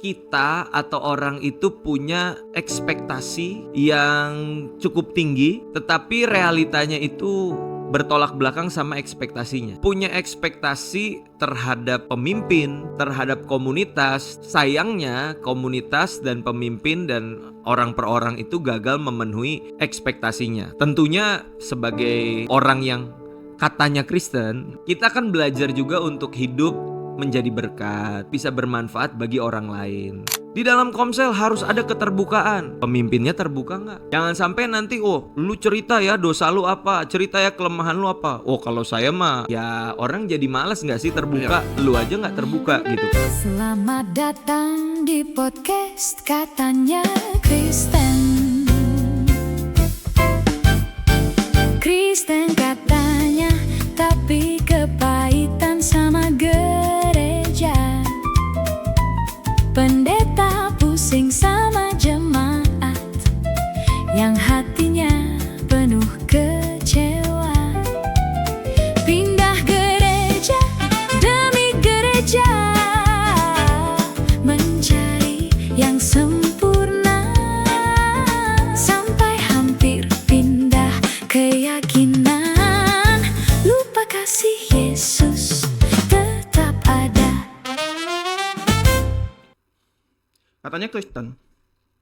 kita atau orang itu punya ekspektasi yang cukup tinggi, tetapi realitanya itu bertolak belakang sama ekspektasinya. Punya ekspektasi terhadap pemimpin, terhadap komunitas. Sayangnya komunitas dan pemimpin dan orang per orang itu gagal memenuhi ekspektasinya. Tentunya sebagai orang yang katanya Kristen, kita kan belajar juga untuk hidup menjadi berkat, bisa bermanfaat bagi orang lain. Di dalam Komsel harus ada keterbukaan. Pemimpinnya terbuka nggak? Jangan sampai nanti, lu cerita ya dosa lu apa, cerita ya kelemahan lu apa. Kalau saya mah, ya orang jadi malas nggak sih terbuka, lu aja nggak terbuka gitu. Selamat datang di podcast Katanya Kristen. Kristen katanya, tapi kepahitan sama gereja. Pendeta pusing sama jemaat yang hatinya penuh kecewa. Pindah gereja demi gereja, mencari yang sempurna, sampai hampir pindah keyakinan. Lupa kasih Yesus tetap ada. Katanya Kristen,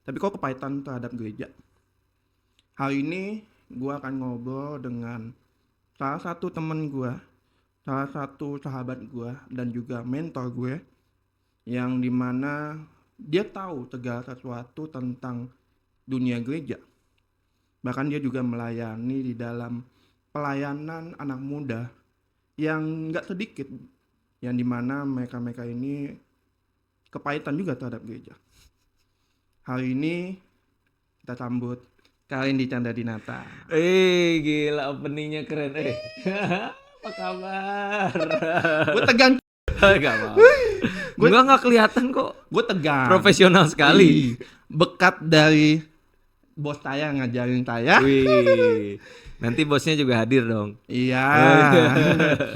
tapi kok kepahitan terhadap gereja? Hari ini gue akan ngobrol dengan salah satu temen gue, salah satu sahabat gue, dan juga mentor gue, yang dimana dia tahu segala sesuatu tentang dunia gereja. Bahkan dia juga melayani di dalam pelayanan anak muda yang gak sedikit, yang dimana mereka-mereka ini kepahitan juga terhadap gereja. Hari ini kita sambut Karin Chandra Dinata. Gila openingnya keren. Apa kabar? Gue tegang. Gak apa-apa. Nggak kelihatan kok. Gue tegang. Profesional sekali. Bekat dari bos saya ngajarin saya. Wih. Nanti bosnya juga hadir dong. Iya.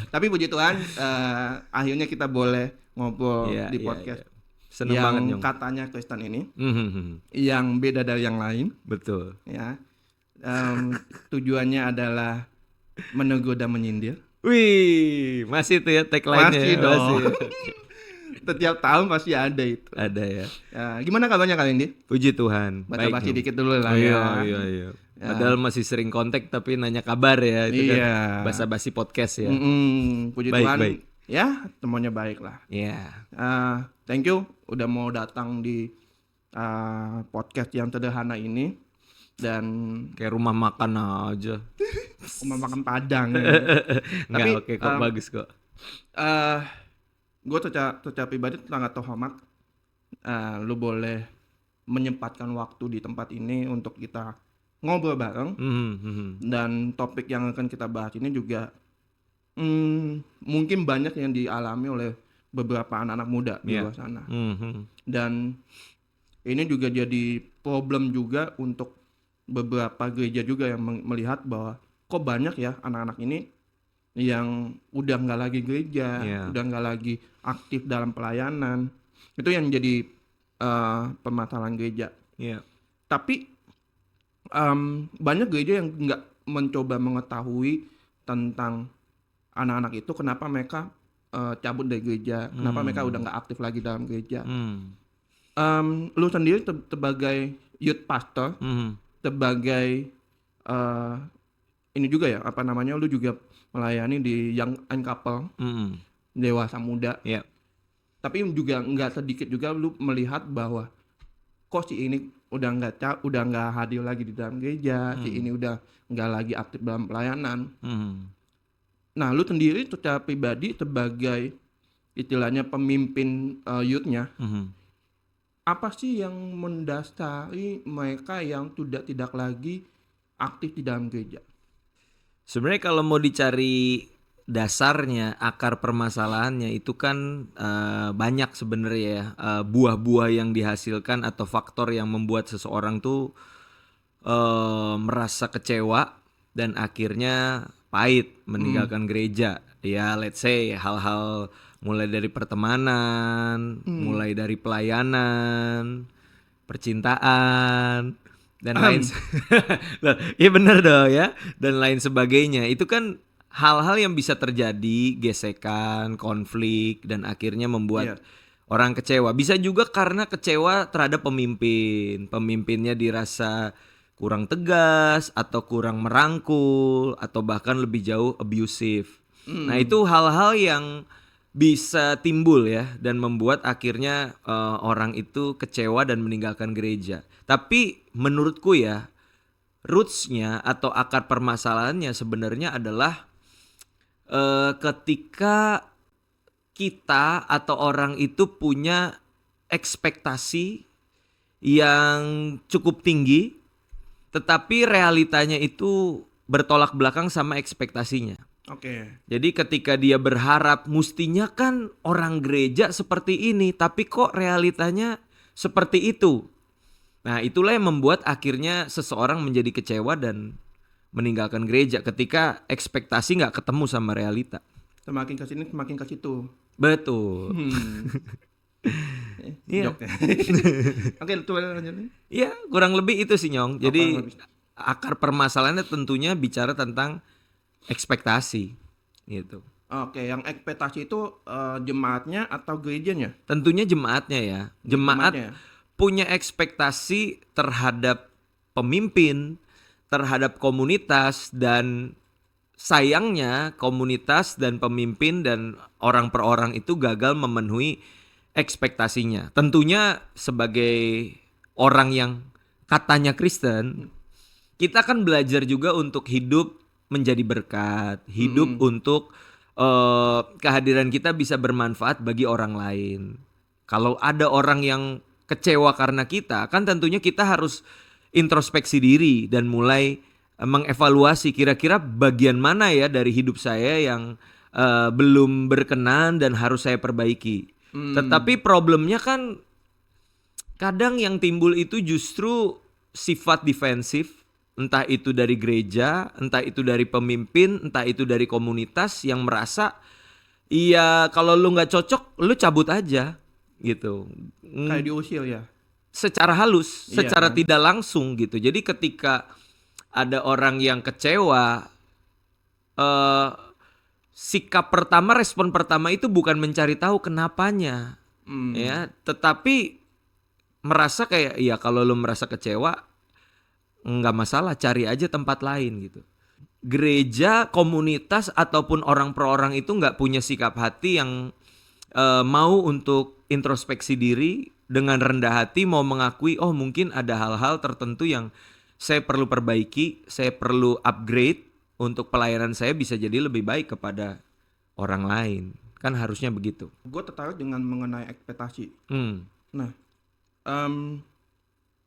Tapi puji Tuhan, akhirnya kita boleh ngobrol di podcast. Iya. Seneng banget yang Nyong. katanya Kristen ini, yang beda dari yang lain. Betul. Ya. Tujuannya adalah menegur dan menyindir. Wih, masih tuh ya tagline-nya. Masih dong. Setiap tahun pasti ada itu. Ada ya. Gimana kabarnya kali ini? Puji Tuhan. Basa-basi Nyong. dikit dulu lah Iya. ya. Padahal masih sering kontak tapi nanya kabar ya. Itu Iya. kan basa-basi podcast ya. Puji Baik, Tuhan. baik. Ya, semuanya baik lah. Iya. Thank you udah mau datang di podcast yang sederhana ini. Dan Kayak rumah makan aja. rumah makan Padang. Nggak, oke kok, bagus kok. Gue secara pribadi sangat terhormat. Lu boleh menyempatkan waktu di tempat ini untuk kita ngobrol bareng. Dan topik yang akan kita bahas ini juga mungkin banyak yang dialami oleh beberapa anak-anak muda di luar sana. Dan ini juga jadi problem juga untuk beberapa gereja juga yang melihat bahwa kok banyak ya anak-anak ini yang udah nggak lagi gereja, udah nggak lagi aktif dalam pelayanan. Itu yang jadi permasalahan gereja. Tapi banyak gereja yang nggak mencoba mengetahui tentang anak-anak itu, kenapa mereka cabut dari gereja, kenapa mereka udah nggak aktif lagi dalam gereja. Lu sendiri sebagai youth pastor, sebagai ini juga ya, lu juga melayani di young and couple, dewasa muda. Tapi juga nggak sedikit juga lu melihat bahwa kok si ini udah nggak hadir lagi di dalam gereja, si ini udah nggak lagi aktif dalam pelayanan. Nah, lu sendiri secara pribadi sebagai istilahnya pemimpin youth-nya, apa sih yang mendasari mereka yang sudah tidak lagi aktif di dalam gereja? Sebenarnya kalau mau dicari dasarnya, akar permasalahannya itu kan banyak sebenarnya ya, buah-buah yang dihasilkan atau faktor yang membuat seseorang tuh merasa kecewa dan akhirnya pahit meninggalkan gereja. Ya let's say hal-hal mulai dari pertemanan, mulai dari pelayanan, percintaan dan lain. Loh, iya bener dong ya, dan lain sebagainya. Itu kan hal-hal yang bisa terjadi, gesekan, konflik, dan akhirnya membuat orang kecewa. Bisa juga karena kecewa terhadap pemimpin. Pemimpinnya dirasa kurang tegas atau kurang merangkul atau bahkan lebih jauh abusive. Nah, itu hal-hal yang bisa timbul ya dan membuat akhirnya orang itu kecewa dan meninggalkan gereja. Tapi menurutku ya, roots-nya atau akar permasalahannya sebenarnya adalah ketika kita atau orang itu punya ekspektasi yang cukup tinggi, tetapi realitanya itu bertolak belakang sama ekspektasinya. Oke. Jadi ketika dia berharap mestinya kan orang gereja seperti ini, tapi kok realitanya seperti itu. Nah, itulah yang membuat akhirnya seseorang menjadi kecewa dan meninggalkan gereja ketika ekspektasi nggak ketemu sama realita. Semakin ke sini semakin ke situ. Betul. Iya. Oke, itu lanjut. Iya, kurang lebih itu sih Nyong. Jadi kurang lebih. akar permasalahannya tentunya bicara tentang ekspektasi gitu. Oke, yang ekspektasi itu jemaatnya atau gerejanya? Tentunya jemaatnya ya. Jemaat Jemaatnya. punya ekspektasi terhadap pemimpin, terhadap komunitas, dan sayangnya komunitas dan pemimpin dan orang per orang itu gagal memenuhi ekspektasinya. Tentunya sebagai orang yang katanya Kristen, kita kan belajar juga untuk hidup menjadi berkat, hidup untuk kehadiran kita bisa bermanfaat bagi orang lain. Kalau ada orang yang kecewa karena kita, kan tentunya kita harus introspeksi diri dan mulai mengevaluasi kira-kira bagian mana ya dari hidup saya yang belum berkenan dan harus saya perbaiki. Tetapi problemnya kan kadang yang timbul itu justru sifat defensif, entah itu dari gereja, entah itu dari pemimpin, entah itu dari komunitas yang merasa iya kalau lu nggak cocok lu cabut aja gitu. Kayak diusir ya. Secara halus, Iya, secara kan? tidak langsung gitu. Jadi ketika ada orang yang kecewa, sikap pertama, respon pertama itu bukan mencari tahu kenapanya, ya, tetapi merasa kayak ya kalau lu merasa kecewa nggak masalah, cari aja tempat lain gitu. Gereja, komunitas ataupun orang per orang itu nggak punya sikap hati yang mau untuk introspeksi diri dengan rendah hati, mau mengakui oh mungkin ada hal-hal tertentu yang saya perlu perbaiki, saya perlu upgrade untuk pelayanan saya bisa jadi lebih baik kepada orang lain. Kan harusnya begitu. Gue tertarik dengan mengenai ekspektasi. Nah,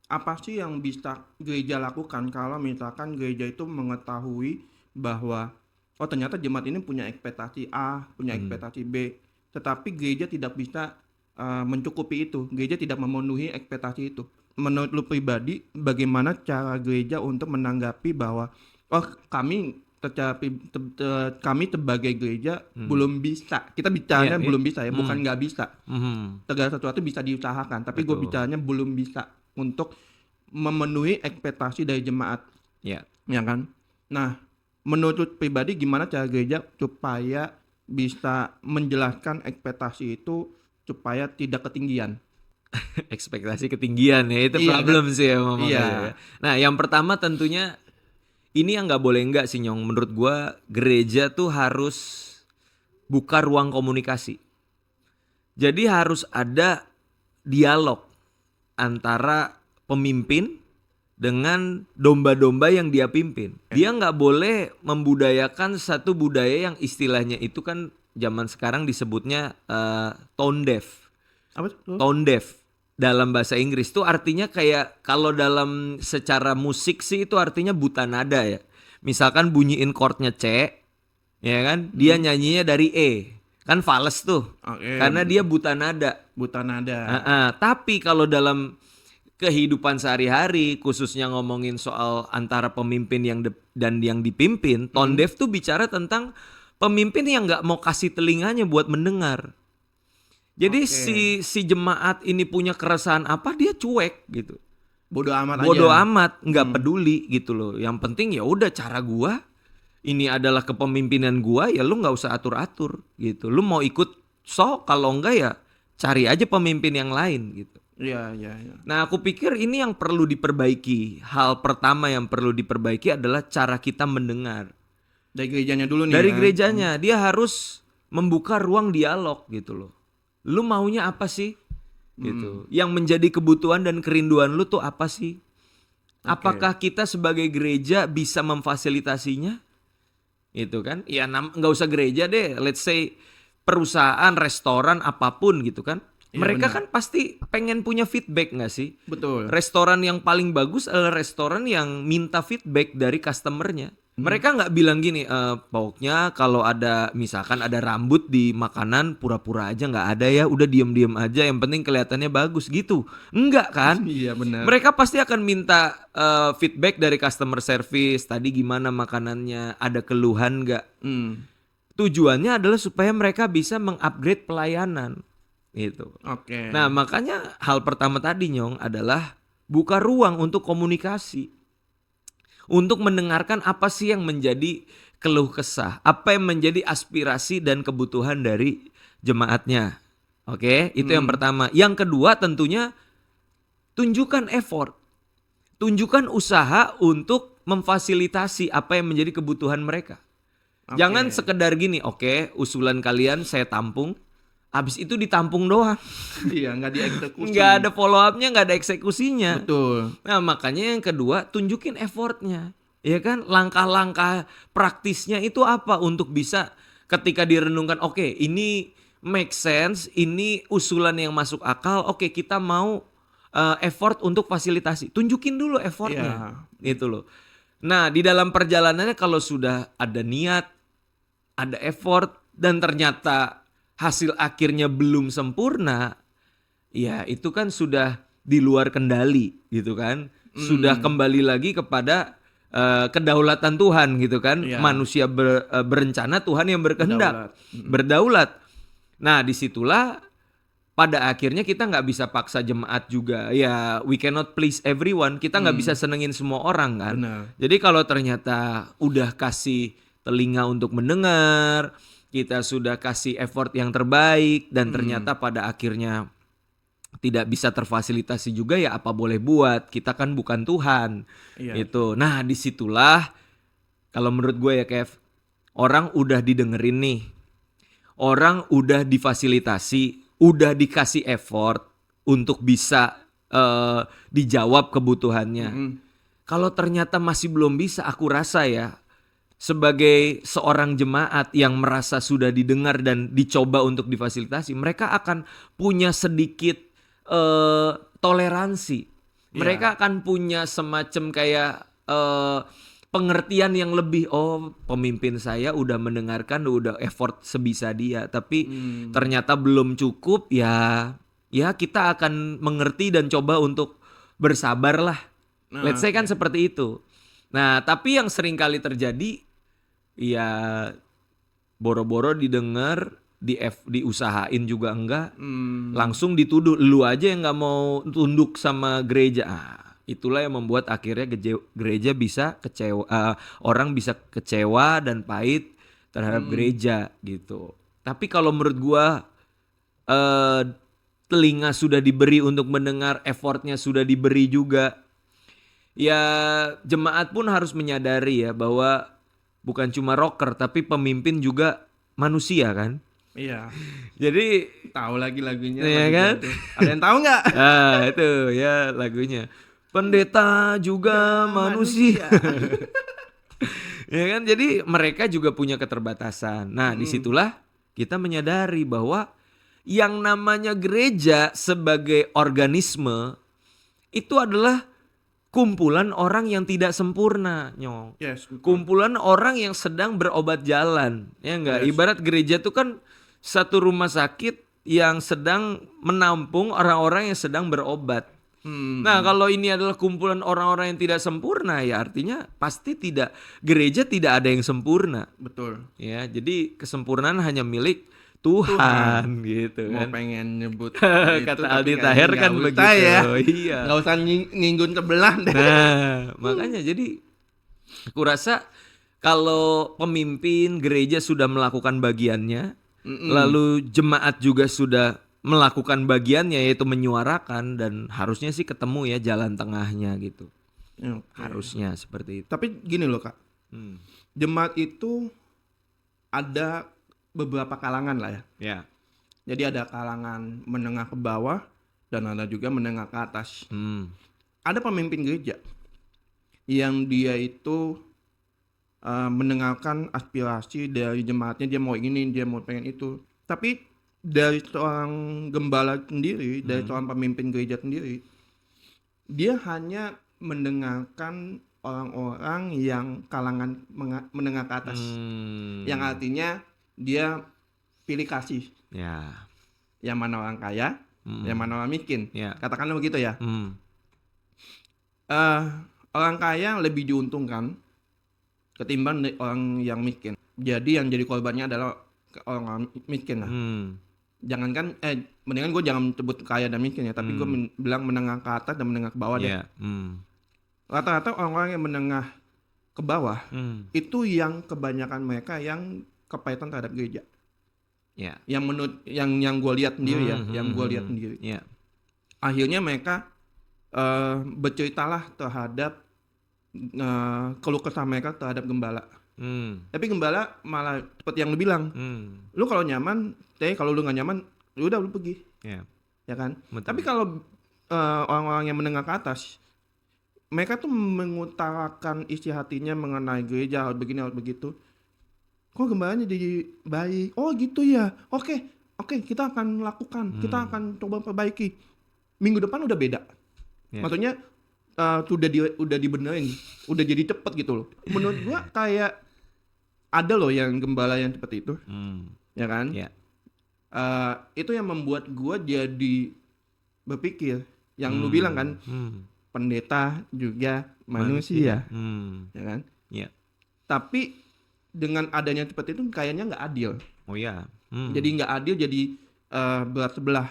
apa sih yang bisa gereja lakukan kalau misalkan gereja itu mengetahui bahwa oh ternyata jemaat ini punya ekspektasi A, punya ekspektasi B, tetapi gereja tidak bisa mencukupi itu, gereja tidak memenuhi ekspektasi itu. Menurut lu pribadi, bagaimana cara gereja untuk menanggapi bahwa oh kami sebagai gereja belum bisa. Kita bicaranya belum bisa ya, bukan nggak bisa. Segala sesuatu bisa diusahakan, tapi gue bicaranya belum bisa untuk memenuhi ekspektasi dari jemaat. Ya kan? Nah, menurut pribadi gimana cara gereja supaya bisa menjelaskan ekspektasi itu supaya tidak ketinggian? Ekspektasi ketinggian ya, itu problem sih ya Mama. Ya. Nah, yang pertama tentunya ini yang nggak boleh nggak sih Nyong. Menurut gua gereja tuh harus buka ruang komunikasi. Jadi harus ada dialog antara pemimpin dengan domba-domba yang dia pimpin. Dia nggak boleh membudayakan satu budaya yang istilahnya itu kan zaman sekarang disebutnya tone deaf. Apa tuh? Tone deaf dalam bahasa Inggris tuh artinya kayak kalau dalam secara musik sih itu artinya buta nada ya. Misalkan bunyiin chordnya C, ya kan? Dia nyanyinya dari E. Kan fals tuh. Karena dia buta nada. Buta nada. Tapi kalau dalam kehidupan sehari-hari, khususnya ngomongin soal antara pemimpin dan yang dipimpin, tone deaf tuh bicara tentang pemimpin yang nggak mau kasih telinganya buat mendengar. Jadi Oke. si jemaat ini punya keresahan apa, dia cuek gitu. Bodoh amat Bodoh aja. amat, nggak peduli gitu loh. Yang penting ya udah cara gua, ini adalah kepemimpinan gua, ya lu nggak usah atur-atur gitu. Lu mau ikut kalau enggak ya cari aja pemimpin yang lain gitu. Iya, iya, iya. Nah, aku pikir ini yang perlu diperbaiki. Hal pertama yang perlu diperbaiki adalah cara kita mendengar. Dari gerejanya dulu nih. Dari ya. gerejanya, dia harus membuka ruang dialog gitu loh. Lu maunya apa sih? Gitu. Yang menjadi kebutuhan dan kerinduan lu tuh apa sih? Apakah kita sebagai gereja bisa memfasilitasinya? Itu kan? Ya nggak usah gereja deh. Let's say perusahaan, restoran, apapun gitu kan. Iya, Mereka benar. kan pasti pengen punya feedback nggak sih? Betul. Restoran yang paling bagus adalah restoran yang minta feedback dari customernya. Mereka nggak bilang gini, pokoknya kalau ada misalkan ada rambut di makanan pura-pura aja nggak ada ya, udah diem-diem aja, yang penting kelihatannya bagus gitu. Enggak kan? Iya, benar. Mereka pasti akan minta feedback dari customer service, tadi gimana makanannya, ada keluhan nggak. Tujuannya adalah supaya mereka bisa mengupgrade pelayanan gitu. Oke. Nah, makanya hal pertama tadi Nyong adalah buka ruang untuk komunikasi. Untuk mendengarkan apa sih yang menjadi keluh kesah, apa yang menjadi aspirasi dan kebutuhan dari jemaatnya. Oke, itu yang pertama. Yang kedua tentunya tunjukkan effort. Tunjukkan usaha untuk memfasilitasi apa yang menjadi kebutuhan mereka. Oke. Jangan sekedar gini, oke, usulan kalian saya tampung. Habis itu ditampung doang. Iya, nggak dieksekusi. Nggak ada follow up-nya, nggak ada eksekusinya. Betul. Nah, makanya yang kedua, tunjukin effortnya. Ya kan, langkah-langkah praktisnya itu apa untuk bisa ketika direnungkan, oke, ini make sense, ini usulan yang masuk akal, oke, kita mau effort untuk fasilitasi. Tunjukin dulu effortnya. Itu loh. Nah, di dalam perjalanannya kalau sudah ada niat, ada effort, dan ternyata hasil akhirnya belum sempurna, ya itu kan sudah di luar kendali gitu kan. Sudah kembali lagi kepada kedaulatan Tuhan gitu kan. Iya. Manusia berencana, Tuhan yang berkehendak. Berdaulat. Nah, disitulah pada akhirnya kita nggak bisa paksa jemaat juga. Ya, we cannot please everyone. Kita nggak bisa senengin semua orang kan. Benar. Jadi kalau ternyata udah kasih telinga untuk mendengar, kita sudah kasih effort yang terbaik, dan ternyata pada akhirnya tidak bisa terfasilitasi juga, ya apa boleh buat, kita kan bukan Tuhan. Iya. Itu. Nah, disitulah kalau menurut gue ya Kev, orang udah didengerin nih, orang udah difasilitasi, udah dikasih effort untuk bisa dijawab kebutuhannya. Kalau ternyata masih belum bisa, aku rasa ya, sebagai seorang jemaat yang merasa sudah didengar dan dicoba untuk difasilitasi, mereka akan punya sedikit toleransi. Mereka akan punya semacam kayak pengertian yang lebih, oh pemimpin saya udah mendengarkan, udah effort sebisa dia, tapi ternyata belum cukup, ya kita akan mengerti dan coba untuk bersabar lah. Let's say kan seperti itu. Nah, tapi yang sering kali terjadi, ya boro-boro didengar, diusahain juga enggak, langsung dituduh, lu aja yang nggak mau tunduk sama gereja. Itulah yang membuat akhirnya gereja bisa kecewa, orang bisa kecewa dan pahit terhadap gereja gitu. Tapi kalau menurut gua, telinga sudah diberi untuk mendengar, effortnya sudah diberi juga. Ya jemaat pun harus menyadari ya bahwa bukan cuma rocker tapi pemimpin juga manusia kan. Iya. Jadi Tahu lagi lagunya. Iya kan? Ada yang tahu nggak? itu ya lagunya. Pendeta juga manusia. Ya kan? Jadi mereka juga punya keterbatasan. Nah, disitulah kita menyadari bahwa yang namanya gereja sebagai organisme itu adalah kumpulan orang yang tidak sempurna, Nyong. Yes. Betul. Kumpulan orang yang sedang berobat jalan, ya enggak? Yes. Ibarat gereja itu kan satu rumah sakit yang sedang menampung orang-orang yang sedang berobat. Nah, kalau ini adalah kumpulan orang-orang yang tidak sempurna, ya artinya pasti gereja tidak ada yang sempurna. Betul. Ya, jadi kesempurnaan hanya milik Tuhan gitu Mau kan. pengen nyebut Kata Aldi Taher kan begitu. ya. Iya. Nggak usah nyinggung sebelah deh. Nah, makanya jadi aku rasa kalau pemimpin gereja sudah melakukan bagiannya, lalu jemaat juga sudah melakukan bagiannya yaitu menyuarakan, dan harusnya sih ketemu ya jalan tengahnya gitu. Oke. Harusnya seperti itu. Tapi gini loh Kak, Hmm. jemaat itu ada beberapa kalangan lah ya. Ya. Jadi ada kalangan menengah ke bawah dan ada juga menengah ke atas. Hmm. Ada pemimpin gereja yang dia itu mendengarkan aspirasi dari jemaatnya, dia mau ini, dia mau pengen itu. Tapi dari seorang gembala sendiri, dari seorang pemimpin gereja sendiri, dia hanya mendengarkan orang-orang yang kalangan menengah ke atas. Yang artinya dia pilih kasih. Ya. Yang mana orang kaya, yang mana orang miskin. Ya. Katakanlah begitu ya. Hmm. Orang kaya lebih diuntungkan ketimbang orang yang miskin. Jadi yang jadi korbannya adalah orang miskin lah. Jangankan mendingan gue jangan sebut kaya dan miskin ya, tapi gue bilang menengah ke atas dan menengah ke bawah deh. Rata-rata orang-orang yang menengah ke bawah itu yang kebanyakan mereka yang kepahitan terhadap gereja. Ya. Yang menurut yang gue lihat sendiri ya, yang gue lihat sendiri. Ya. Akhirnya mereka berceritalah terhadap keluh kesah mereka terhadap gembala. Tapi gembala malah seperti yang lu bilang, lu kalau nyaman, kalau lu nggak nyaman, lu udah lu pergi, ya kan? Betul. Tapi kalau orang-orang yang menengah ke atas, mereka tuh mengutarakan isi hatinya mengenai gereja, harus begini, harus begitu. Kok gembalanya jadi baik? Oh gitu ya, oke, kita akan lakukan, kita akan coba perbaiki. Minggu depan udah beda. Maksudnya udah dibenerin, udah jadi cepet gitu loh. Menurut gua kayak ada loh yang gembala yang seperti itu, ya kan? Itu yang membuat gua jadi berpikir, yang lu bilang kan, pendeta juga manusia, ya kan? Tapi dengan adanya seperti itu kayaknya nggak adil. Oh ya. Jadi nggak adil, jadi berat sebelah.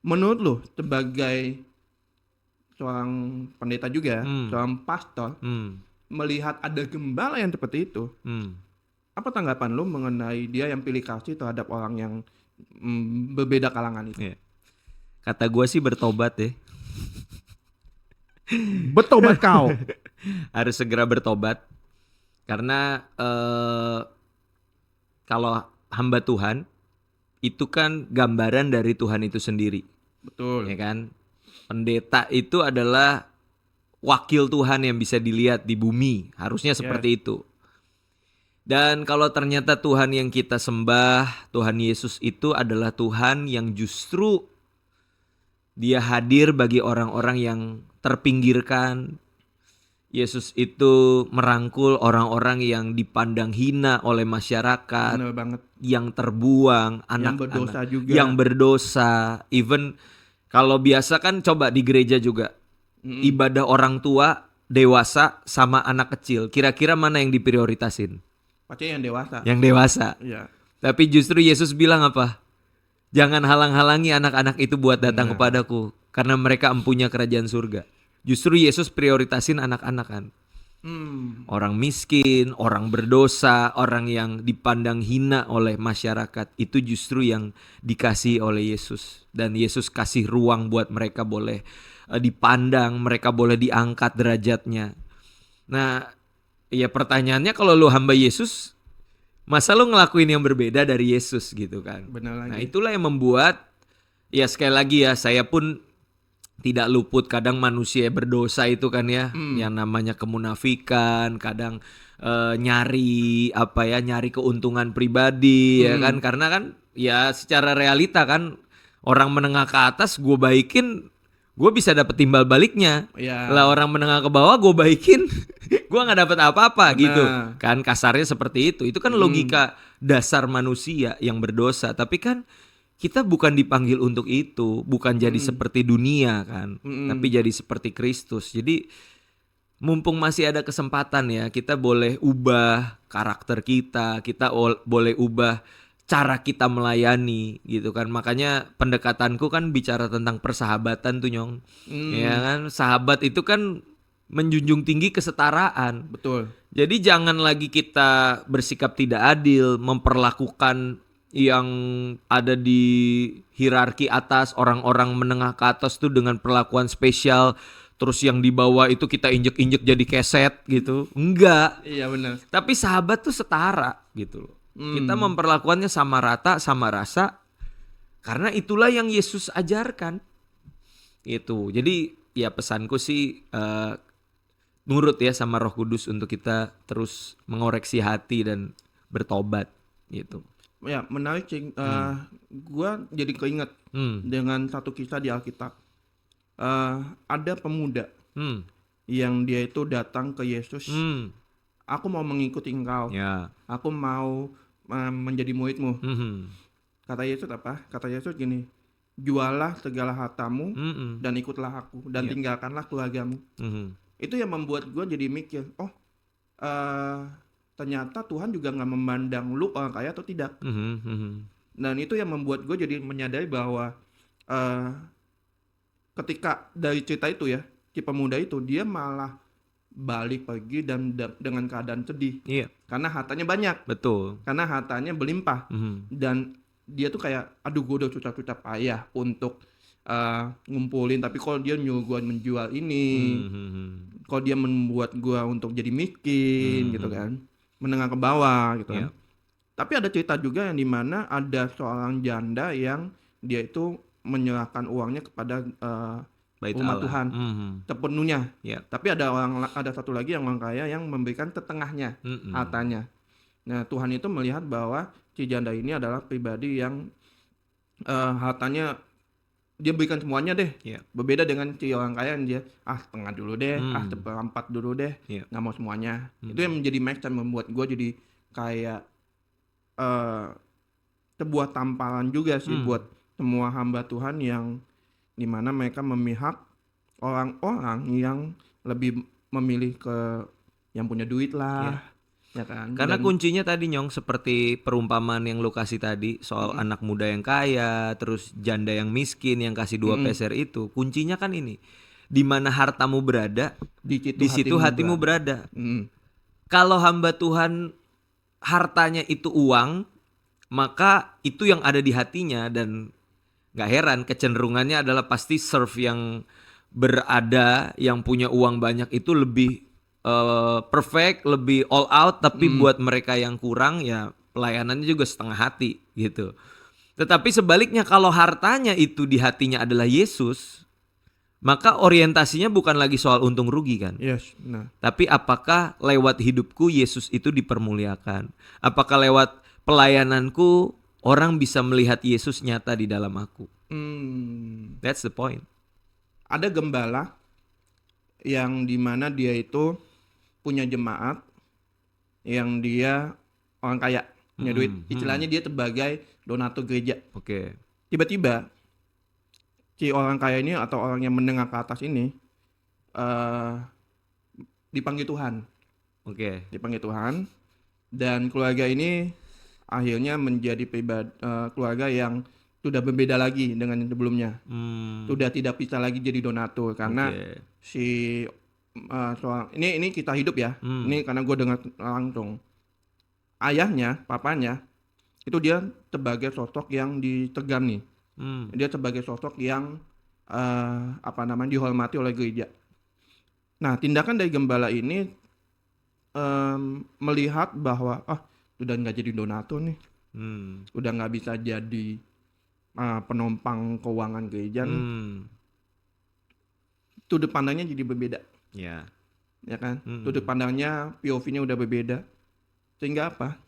Menurut lu sebagai seorang pendeta juga, seorang pastor, melihat ada gembala yang seperti itu, apa tanggapan lu mengenai dia yang pilih kasih terhadap orang yang berbeda kalangan itu? Kata gue sih bertobat deh. Bertobat kau. Harus segera bertobat. Karena kalau hamba Tuhan itu kan gambaran dari Tuhan itu sendiri. Betul. Ya kan? Pendeta itu adalah wakil Tuhan yang bisa dilihat di bumi. Harusnya seperti itu. Dan kalau ternyata Tuhan yang kita sembah, Tuhan Yesus itu adalah Tuhan yang justru dia hadir bagi orang-orang yang terpinggirkan. Yesus itu merangkul orang-orang yang dipandang hina oleh masyarakat. Bener banget. Yang terbuang, yang berdosa juga. Yang berdosa. Even kalau biasa kan coba di gereja juga. Ibadah orang tua, dewasa, sama anak kecil. Kira-kira mana yang diprioritasin? Pasti yang dewasa. Yang dewasa. Iya. Tapi justru Yesus bilang apa? Jangan halang-halangi anak-anak itu buat datang kepadaku. Karena mereka empunya kerajaan surga. Justru Yesus prioritasin anak-anak kan. Orang miskin, orang berdosa, orang yang dipandang hina oleh masyarakat, itu justru yang dikasih oleh Yesus. Dan Yesus kasih ruang buat mereka boleh dipandang, mereka boleh diangkat derajatnya. Nah, ya pertanyaannya kalau lu hamba Yesus, masa lu ngelakuin yang berbeda dari Yesus gitu kan. Benar lagi. Nah, itulah yang membuat, ya sekali lagi ya, saya pun tidak luput kadang manusia berdosa itu kan ya, yang namanya kemunafikan, kadang nyari keuntungan pribadi ya kan, karena kan ya secara realita kan orang menengah ke atas gue baikin, gue bisa dapet timbal baliknya. Lah orang menengah ke bawah gue baikin, gue nggak dapet apa-apa gitu kan, kasarnya seperti itu. Itu kan logika dasar manusia yang berdosa, tapi kan kita bukan dipanggil untuk itu, bukan jadi seperti dunia kan, tapi jadi seperti Kristus. Jadi mumpung masih ada kesempatan ya, kita boleh ubah karakter kita boleh ubah cara kita melayani gitu kan. Makanya pendekatanku kan bicara tentang persahabatan tuh Nyong. Ya kan, sahabat itu kan menjunjung tinggi kesetaraan. Betul. Jadi jangan lagi kita bersikap tidak adil, memperlakukan yang ada di hierarki atas, orang-orang menengah ke atas tuh dengan perlakuan spesial, terus yang di bawah itu kita injek-injek jadi keset gitu. Enggak. Iya benar. Tapi sahabat tuh setara gitu loh. Kita memperlakukannya sama rata, sama rasa. Karena itulah yang Yesus ajarkan. Itu. Jadi ya pesanku sih nurut ya sama Roh Kudus untuk kita terus mengoreksi hati dan bertobat gitu. Ya menarik Cing. Gua jadi keinget dengan satu kisah di Alkitab. Ada pemuda yang dia itu datang ke Yesus. Aku mau mengikuti engkau. Ya. Aku mau menjadi muridmu. Kata Yesus apa? Kata Yesus gini, jualah segala hartamu dan ikutlah aku dan tinggalkanlah keluargamu. Itu yang membuat gue jadi mikir, ternyata Tuhan juga nggak memandang lu orang kaya atau tidak. Dan itu yang membuat gue jadi menyadari bahwa ketika dari cerita itu ya, si pemuda itu dia malah balik pergi dan dengan keadaan sedih. Iya. Karena hartanya banyak. Betul. Karena hartanya berlimpah. Dan dia tuh kayak, aduh gue udah susah-susah payah untuk ngumpulin, tapi kalau dia nyuruh gue menjual ini, kalau dia membuat gue untuk jadi miskin gitu kan, menengah ke bawah gitu kan. Tapi ada cerita juga yang dimana ada seorang janda yang dia itu menyerahkan uangnya kepada Bait umat Allah. Tuhan sepenuhnya. Ya. Tapi ada satu lagi yang orang kaya yang memberikan setengahnya hartanya. Nah Tuhan itu melihat bahwa si janda ini adalah pribadi yang hartanya dia berikan semuanya deh. Berbeda dengan si orang kaya yang dia setengah dulu deh, seperempat dulu deh, nggak mau semuanya. Itu yang menjadi match dan membuat gue jadi kayak sebuah tamparan juga sih buat semua hamba Tuhan yang dimana mereka memihak orang-orang yang lebih memilih ke yang punya duit lah. Ya kan? Karena kuncinya tadi Nyong seperti perumpamaan yang lu kasih tadi soal anak muda yang kaya, terus janda yang miskin yang kasih 2 peser itu, kuncinya kan ini. Di mana hartamu berada, di situ hatimu berada. Kalau hamba Tuhan hartanya itu uang, maka itu yang ada di hatinya, dan gak heran kecenderungannya adalah pasti serve yang berada, yang punya uang banyak itu lebih perfect, lebih all out. Tapi buat mereka yang kurang ya pelayanannya juga setengah hati gitu. Tetapi sebaliknya kalau hartanya itu di hatinya adalah Yesus, maka orientasinya bukan lagi soal untung rugi kan. Tapi apakah lewat hidupku Yesus itu dipermuliakan? Apakah lewat pelayananku orang bisa melihat Yesus nyata di dalam aku? That's the point. Ada gembala yang dimana dia itu punya jemaat yang dia orang kaya, punya duit. Istilahnya dia sebagai donatur gereja. Tiba-tiba si orang kaya ini atau orang yang menengah ke atas ini dipanggil Tuhan. Dipanggil Tuhan, dan keluarga ini akhirnya menjadi keluarga yang sudah berbeda lagi dengan yang sebelumnya. Sudah tidak bisa lagi jadi donatur karena si soal ini kita hidup ya. Ini karena gue dengar langsung. Ayahnya, papanya itu dia sebagai sosok yang ditegani. Dia sebagai sosok yang dihormati oleh gereja. Nah, tindakan dari gembala ini melihat bahwa udah nggak jadi donatur nih, udah nggak bisa jadi penumpang keuangan gereja nih. Sudut pandangnya jadi berbeda, ya kan? Sudut pandangnya, POV-nya udah berbeda, sehingga apa?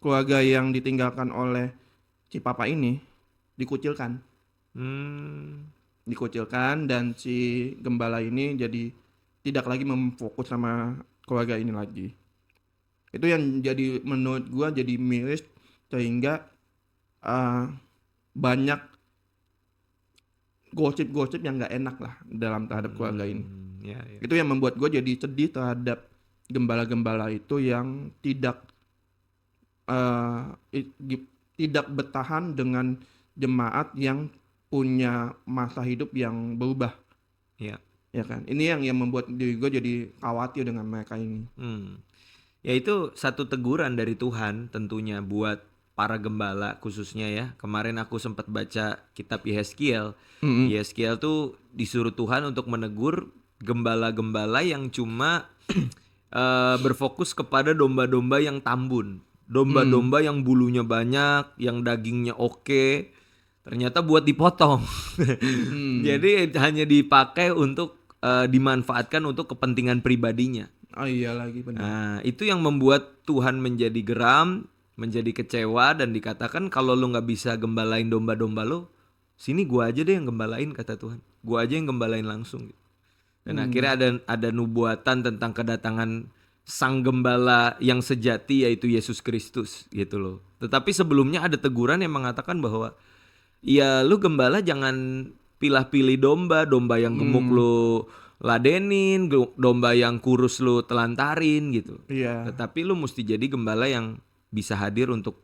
Keluarga yang ditinggalkan oleh si papa ini dikucilkan, dan si gembala ini jadi tidak lagi memfokus sama keluarga ini lagi. Itu yang jadi menurut gua jadi miris, sehingga banyak gosip-gosip yang nggak enak lah dalam terhadap keluarga ini. Itu yang membuat gua jadi sedih terhadap gembala-gembala itu yang tidak tidak bertahan dengan jemaat yang punya masa hidup yang berubah. Ya. Ya kan, ini yang membuat diri gue jadi khawatir dengan mereka ini. Ya itu satu teguran dari Tuhan tentunya buat para gembala khususnya ya. Kemarin aku sempat baca kitab Yehezkiel. Yehezkiel tuh disuruh Tuhan untuk menegur gembala-gembala yang cuma berfokus kepada domba-domba yang tambun. Domba-domba yang bulunya banyak, yang dagingnya oke, ternyata buat dipotong. Jadi hanya dipakai untuk dimanfaatkan untuk kepentingan pribadinya. Oh iya lagi benar. Nah, itu yang membuat Tuhan menjadi geram, menjadi kecewa, dan dikatakan kalau lu nggak bisa gembalain domba-domba lu, sini gua aja deh yang gembalain, kata Tuhan. Gua aja yang gembalain langsung. Dan akhirnya ada nubuatan tentang kedatangan sang gembala yang sejati, yaitu Yesus Kristus gitu loh. Tetapi sebelumnya ada teguran yang mengatakan bahwa ya lu gembala jangan pilih-pilih domba yang gemuk lu ladenin, domba yang kurus lu telantarin gitu. Iya. Tetapi lu mesti jadi gembala yang bisa hadir untuk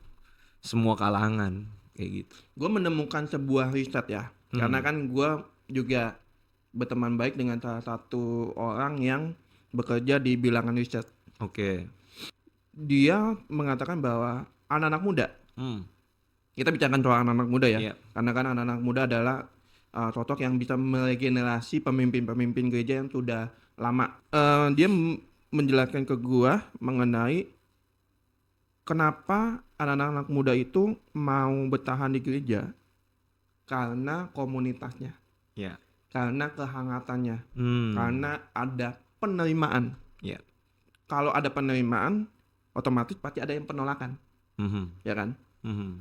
semua kalangan kayak gitu. Gue menemukan sebuah riset ya, karena kan gue juga berteman baik dengan salah satu orang yang bekerja di bilangan riset. Oke. Dia mengatakan bahwa anak-anak muda, kita bicarakan soal anak-anak muda ya, Iya. karena kan anak-anak muda adalah sosok yang bisa meregenerasi pemimpin-pemimpin gereja yang sudah lama. Dia menjelaskan ke gua mengenai kenapa anak-anak muda itu mau bertahan di gereja, karena komunitasnya, Ya. karena kehangatannya, Hmm. karena ada penerimaan. Ya. Kalau ada penerimaan, otomatis pasti ada yang penolakan, Mhm. ya kan? Mhm.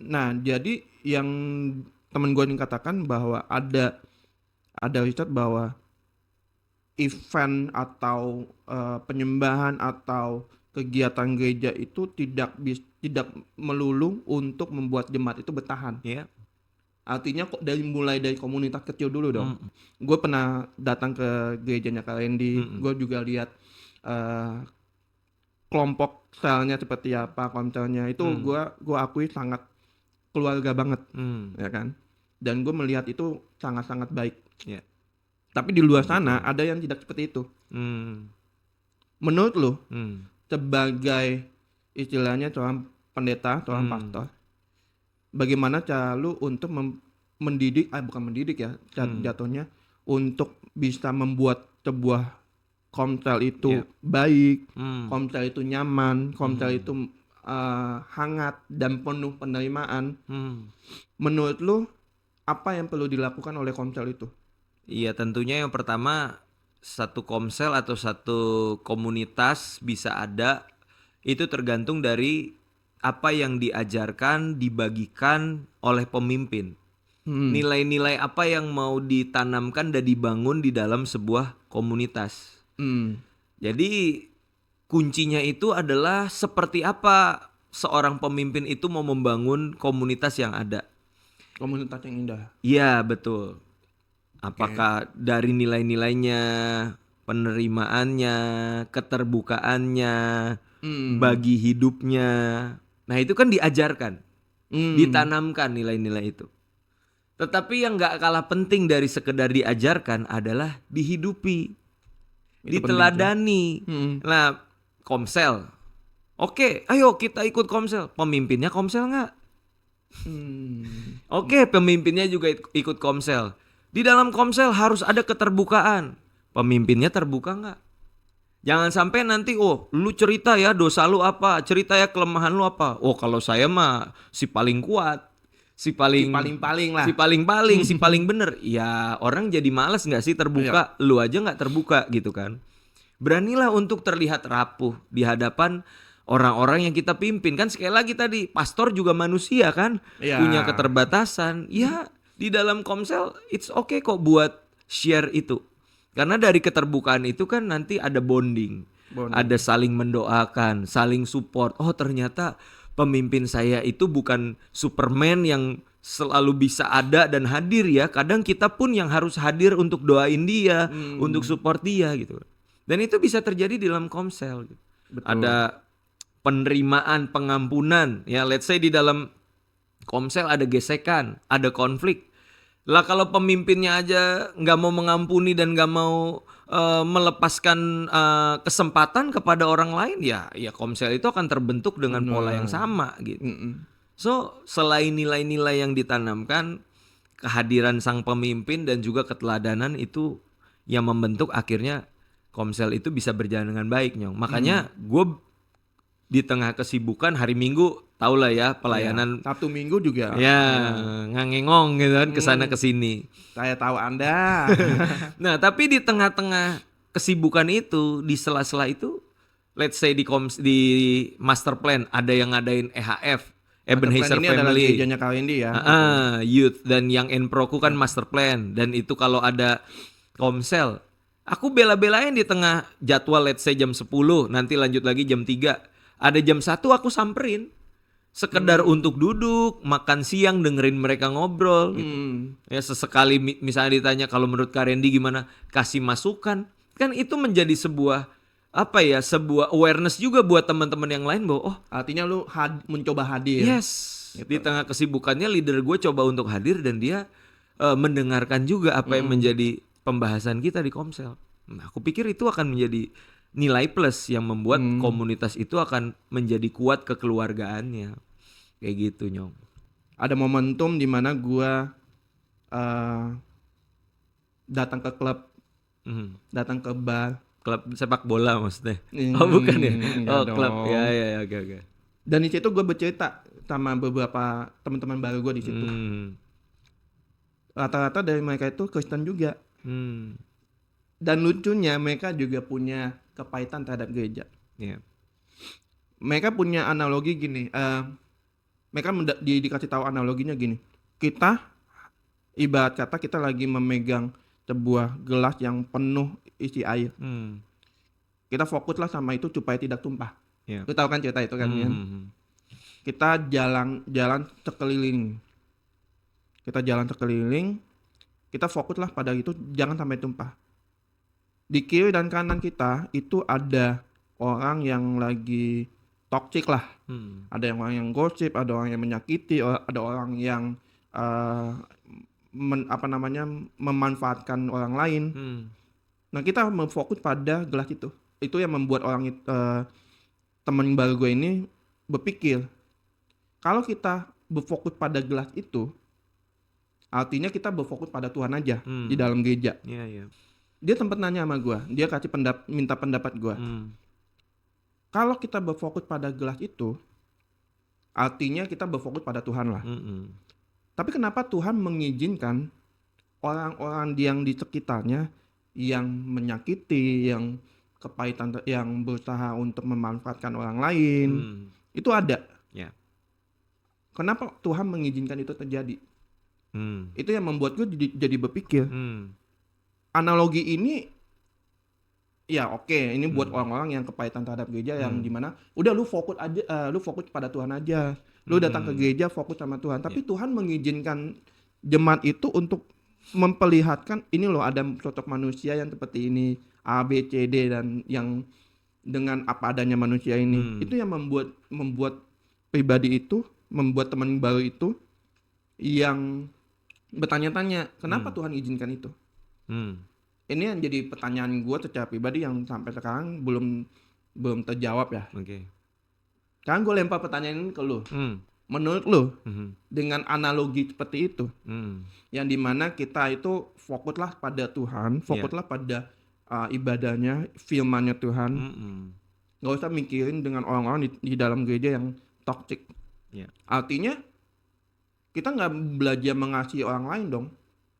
Nah, jadi yang temen gue ini katakan bahwa ada riset bahwa event atau penyembahan atau kegiatan gereja itu tidak melulu untuk membuat jemaat itu bertahan. Ya. Artinya kok mulai dari komunitas kecil dulu dong. Gue pernah datang ke gerejanya Kak Randy, gue juga lihat kelompok selnya seperti apa, konselnya itu gue akui sangat keluarga banget, ya kan. Dan gue melihat itu sangat-sangat baik. Ya. Tapi di luar sana ada yang tidak seperti itu. Menurut lu, sebagai istilahnya seorang pendeta, seorang pastor, bagaimana cara lu untuk mendidik, bukan mendidik ya, jatuhnya untuk bisa membuat sebuah komsel itu baik, komsel itu nyaman, komsel itu hangat dan penuh penerimaan. Menurut lu apa yang perlu dilakukan oleh komsel itu? Iya, tentunya yang pertama satu komsel atau satu komunitas bisa ada itu tergantung dari apa yang diajarkan, dibagikan oleh pemimpin. Nilai-nilai apa yang mau ditanamkan dan dibangun di dalam sebuah komunitas. Jadi kuncinya itu adalah seperti apa seorang pemimpin itu mau membangun komunitas yang ada. Komunitas yang indah. Iya, betul. Apakah dari nilai-nilainya, penerimaannya, keterbukaannya, bagi hidupnya. Nah, itu kan diajarkan, ditanamkan nilai-nilai itu. Tetapi yang gak kalah penting dari sekedar diajarkan adalah dihidupi, diteladani. Nah, komsel. Oke, ayo kita ikut komsel. Pemimpinnya komsel gak? Oke, pemimpinnya juga ikut komsel. Di dalam komsel harus ada keterbukaan. Pemimpinnya terbuka nggak? Jangan sampai nanti, lu cerita ya dosa lu apa, cerita ya kelemahan lu apa. Kalau saya mah si paling kuat, si paling lah, si paling bener. Ya orang jadi malas nggak sih terbuka? Lu aja nggak terbuka gitu kan? Beranilah untuk terlihat rapuh di hadapan orang-orang yang kita pimpin. Kan sekali lagi tadi, pastor juga manusia kan, punya keterbatasan. Ya. Di dalam komsel it's okay kok buat share itu. Karena dari keterbukaan itu kan nanti ada bonding. Ada saling mendoakan, saling support. Oh, ternyata pemimpin saya itu bukan Superman yang selalu bisa ada dan hadir ya. Kadang kita pun yang harus hadir untuk doain dia, untuk support dia gitu. Dan itu bisa terjadi di dalam komsel gitu. Ada penerimaan, pengampunan. Ya, let's say di dalam Komsel ada gesekan, ada konflik. Lah kalau pemimpinnya aja nggak mau mengampuni dan nggak mau melepaskan kesempatan kepada orang lain, ya Komsel itu akan terbentuk dengan pola yang sama gitu. So selain nilai-nilai yang ditanamkan, kehadiran sang pemimpin dan juga keteladanan itu yang membentuk akhirnya Komsel itu bisa berjalan dengan baik, Nyong. Makanya gue di tengah kesibukan hari Minggu, tau lah ya pelayanan. Sabtu Minggu juga. Ya, ngangengong gitu kan kesana kesini. Saya tahu Anda. Nah, tapi di tengah-tengah kesibukan itu, di sela-sela itu, let's say di master plan ada yang ngadain EHF, Ebenezer ini adalah Family, gerejanya Kawendi ya. Youth dan yang Enproku kan master plan, dan itu kalau ada Komsel, aku bela-belain di tengah jadwal let's say jam 10, nanti lanjut lagi jam 3. Ada jam 1 aku samperin. Sekedar untuk duduk, makan siang, dengerin mereka ngobrol gitu. Ya sesekali misalnya ditanya kalau menurut Kak Randy gimana, kasih masukan. Kan itu menjadi sebuah sebuah awareness juga buat teman-teman yang lain bahwa artinya lu mencoba hadir. Yes. Gitu. Di tengah kesibukannya leader gue coba untuk hadir dan dia mendengarkan juga apa yang menjadi pembahasan kita di Komsel. Nah, aku pikir itu akan menjadi nilai plus yang membuat komunitas itu akan menjadi kuat kekeluargaannya. Kayak gitu, Nyong. Ada momentum di mana gua datang ke klub, datang ke bar. Klub sepak bola maksudnya? Oh bukan ya? Oh klub, dong. ya, oke. Dan di situ gue bercerita sama beberapa teman-teman baru gue di situ. Rata-rata dari mereka itu Kristen juga. Dan lucunya mereka juga punya kepahitan terhadap gereja. Yeah. Mereka punya analogi gini. Mereka dikasih tahu analoginya gini. Kita ibarat kata kita lagi memegang sebuah gelas yang penuh isi air. Kita fokuslah sama itu supaya tidak tumpah. Yeah. Lu tahu kan cerita itu kan? Kita jalan sekeliling. Kita fokuslah pada itu, jangan sampai tumpah. Di kiri dan kanan kita itu ada orang yang lagi toksik lah. Ada orang yang gosip, ada orang yang menyakiti, ada orang yang memanfaatkan orang lain. Nah, kita memfokus pada gelas itu. Itu yang membuat orang teman baru gue ini berpikir, kalau kita berfokus pada gelas itu, artinya kita berfokus pada Tuhan aja di dalam gereja. Yeah. Dia sempat nanya sama gue, dia kasih minta pendapat gue. Kalau kita berfokus pada gelas itu, artinya kita berfokus pada Tuhan lah. Tapi kenapa Tuhan mengizinkan orang-orang yang di sekitarnya yang menyakiti, yang kepahitan, yang berusaha untuk memanfaatkan orang lain, itu ada. Yeah. Kenapa Tuhan mengizinkan itu terjadi? Itu yang membuat gue jadi berpikir. Analogi ini ya oke, ini buat orang-orang yang kepahitan terhadap gereja yang dimana udah lu fokus aja, lu fokus pada Tuhan aja, lu datang ke gereja fokus sama Tuhan. Tapi Tuhan mengizinkan jemaat itu untuk memperlihatkan ini loh, ada sosok manusia yang seperti ini, A, B, C, D, dan yang dengan apa adanya manusia ini. Itu yang membuat pribadi itu, membuat teman baru itu yang bertanya-tanya kenapa Tuhan izinkan itu. Ini yang jadi pertanyaan gue secara pribadi yang sampai sekarang belum terjawab ya. Oke. Sekarang gue lempar pertanyaan ini ke lu. Menurut lu dengan analogi seperti itu, yang dimana kita itu fokuslah pada Tuhan, fokuslah pada ibadahnya, firman-Nya Tuhan, nggak usah mikirin dengan orang-orang di dalam gereja yang toksik. Artinya kita nggak belajar mengasihi orang lain dong.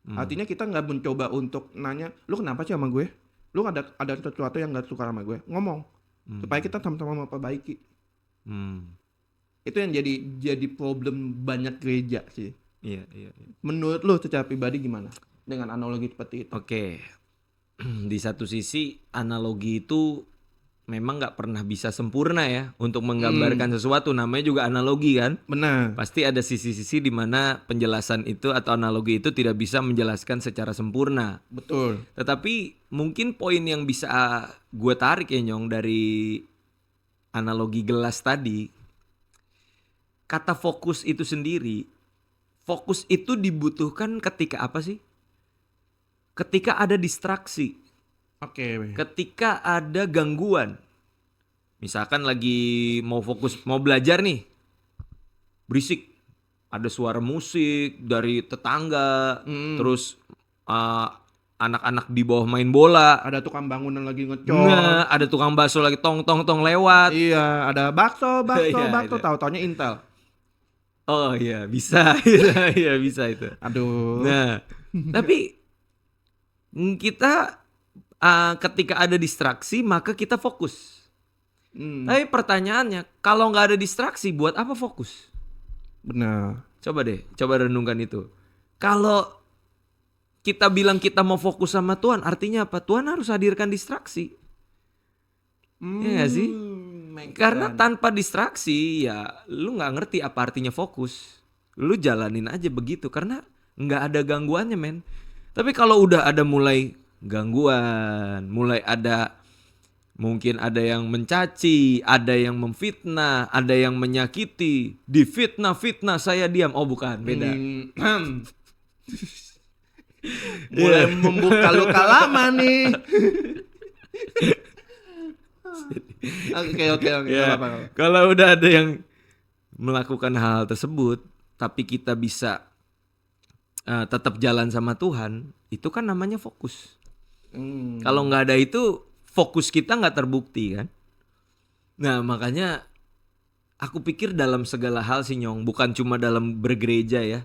Artinya kita nggak mencoba untuk nanya, lu kenapa sih sama gue? Lu ada sesuatu yang nggak suka sama gue? Ngomong supaya kita sama-sama memperbaiki. Itu yang jadi problem banyak gereja sih. Iya. Menurut lu secara pribadi gimana dengan analogi seperti itu? Oke. Di satu sisi analogi itu memang nggak pernah bisa sempurna ya untuk menggambarkan sesuatu, namanya juga analogi kan. Benar. Pasti ada sisi-sisi di mana penjelasan itu atau analogi itu tidak bisa menjelaskan secara sempurna. Betul. Tetapi mungkin poin yang bisa gue tarik ya Nyong dari analogi gelas tadi, kata fokus itu sendiri, fokus itu dibutuhkan ketika apa sih? Ketika ada distraksi, Oke. ketika ada gangguan. Misalkan lagi mau fokus, mau belajar nih, berisik, ada suara musik dari tetangga, terus anak-anak di bawah main bola. Ada tukang bangunan lagi ngecor. Nah, ada tukang bakso lagi tong lewat. Iya, ada bakso, Iya, itu. tahu-taunya Intel. Oh iya, bisa. Iya, bisa itu. Aduh. Nah, tapi kita ketika ada distraksi maka kita fokus. Tapi pertanyaannya, kalau nggak ada distraksi buat apa fokus? Benar. Coba renungkan itu. Kalau kita bilang kita mau fokus sama Tuhan, artinya apa? Tuhan harus hadirkan distraksi. Iya gak sih? Karena tanpa distraksi ya lu nggak ngerti apa artinya fokus. Lu jalanin aja begitu karena nggak ada gangguannya, men. Tapi kalau udah ada mulai gangguan, mulai ada mungkin ada yang mencaci, ada yang memfitnah, ada yang menyakiti, difitnah saya diam. Oh bukan, beda. Mulai membuka luka lama nih. Oke. Ya, kalau udah ada yang melakukan hal tersebut, tapi kita bisa tetap jalan sama Tuhan, itu kan namanya fokus. Kalau nggak ada itu, fokus kita nggak terbukti kan. Nah makanya aku pikir dalam segala hal sih Nyong, bukan cuma dalam bergereja ya,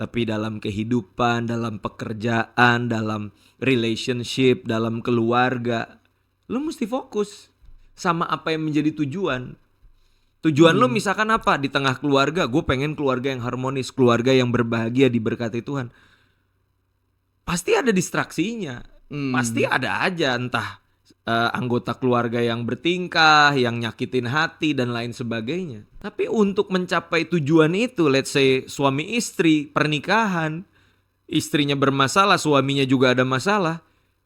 tapi dalam kehidupan, dalam pekerjaan, dalam relationship, dalam keluarga, lu mesti fokus sama apa yang menjadi tujuan. Tujuan lu misalkan apa? Di tengah keluarga, gue pengen keluarga yang harmonis, keluarga yang berbahagia, diberkati Tuhan. Pasti ada distraksinya, pasti ada aja entah anggota keluarga yang bertingkah, yang nyakitin hati dan lain sebagainya. Tapi untuk mencapai tujuan itu, let's say suami istri, pernikahan, istrinya bermasalah, suaminya juga ada masalah,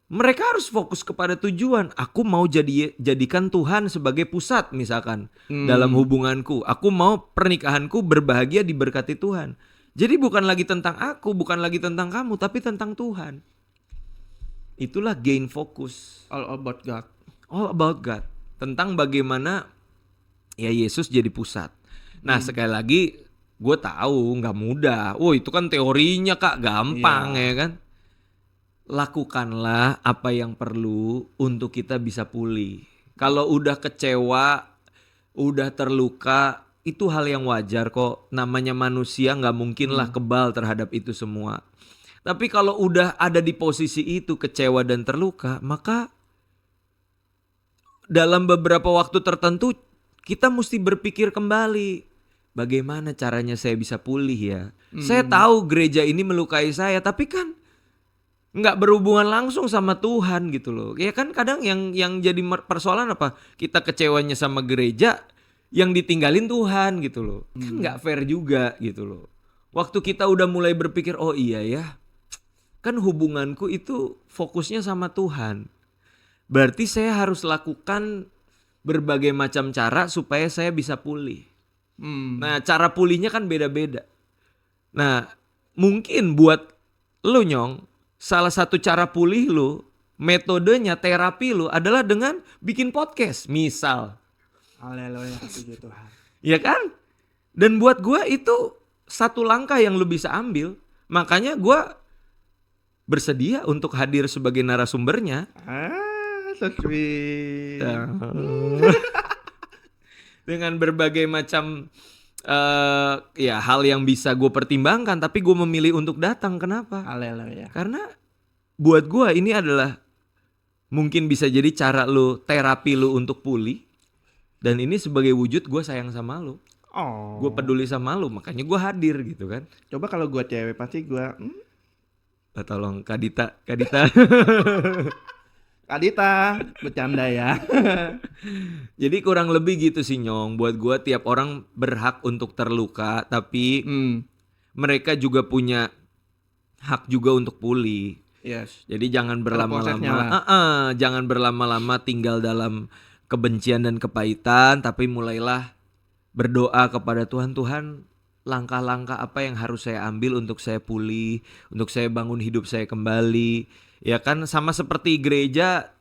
mereka harus fokus kepada tujuan. Aku mau jadikan Tuhan sebagai pusat misalkan dalam hubunganku. Aku mau pernikahanku berbahagia diberkati Tuhan. Jadi bukan lagi tentang aku, bukan lagi tentang kamu, tapi tentang Tuhan. Itulah gain fokus. All about God. All about God. Tentang bagaimana ya Yesus jadi pusat. Nah sekali lagi gue tahu nggak mudah. Itu kan teorinya Kak, gampang ya kan. Lakukanlah apa yang perlu untuk kita bisa pulih. Kalau udah kecewa, udah terluka, itu hal yang wajar kok. Namanya manusia nggak mungkin lah kebal terhadap itu semua. Tapi kalau udah ada di posisi itu kecewa dan terluka, maka dalam beberapa waktu tertentu kita mesti berpikir kembali. Bagaimana caranya saya bisa pulih ya? Saya tahu gereja ini melukai saya, tapi kan nggak berhubungan langsung sama Tuhan gitu loh. Ya kan kadang yang jadi persoalan apa? Kita kecewanya sama gereja, yang ditinggalin Tuhan gitu loh. Kan nggak fair juga gitu loh. Waktu kita udah mulai berpikir, oh iya ya, kan hubunganku itu fokusnya sama Tuhan. Berarti saya harus lakukan berbagai macam cara supaya saya bisa pulih. Nah cara pulihnya kan beda-beda. Nah mungkin buat lu Nyong, salah satu cara pulih lu, metodenya terapi lu adalah dengan bikin podcast misal. Haleluya, puji Tuhan. Ya kan? Dan buat gue itu satu langkah yang lu bisa ambil. Makanya gue bersedia untuk hadir sebagai narasumbernya. So sweet. Dengan berbagai macam ya hal yang bisa gue pertimbangkan, tapi gue memilih untuk datang. Kenapa? Haleluya. Karena buat gue ini adalah mungkin bisa jadi cara lu, terapi lu untuk pulih. Dan ini sebagai wujud gue sayang sama lu. Oh. Gue peduli sama lu, makanya gue hadir gitu kan. Coba kalau gue cewek pasti gue Tolong Kadita Kadita, bercanda ya. Jadi kurang lebih gitu sih Nyong. Buat gue tiap orang berhak untuk terluka, tapi mereka juga punya hak juga untuk pulih. Yes. Jadi jangan berlama-lama, jangan berlama-lama tinggal dalam kebencian dan kepahitan, tapi mulailah berdoa kepada Tuhan. Tuhan, langkah-langkah apa yang harus saya ambil untuk saya pulih, untuk saya bangun hidup saya kembali. Ya kan, sama seperti gereja,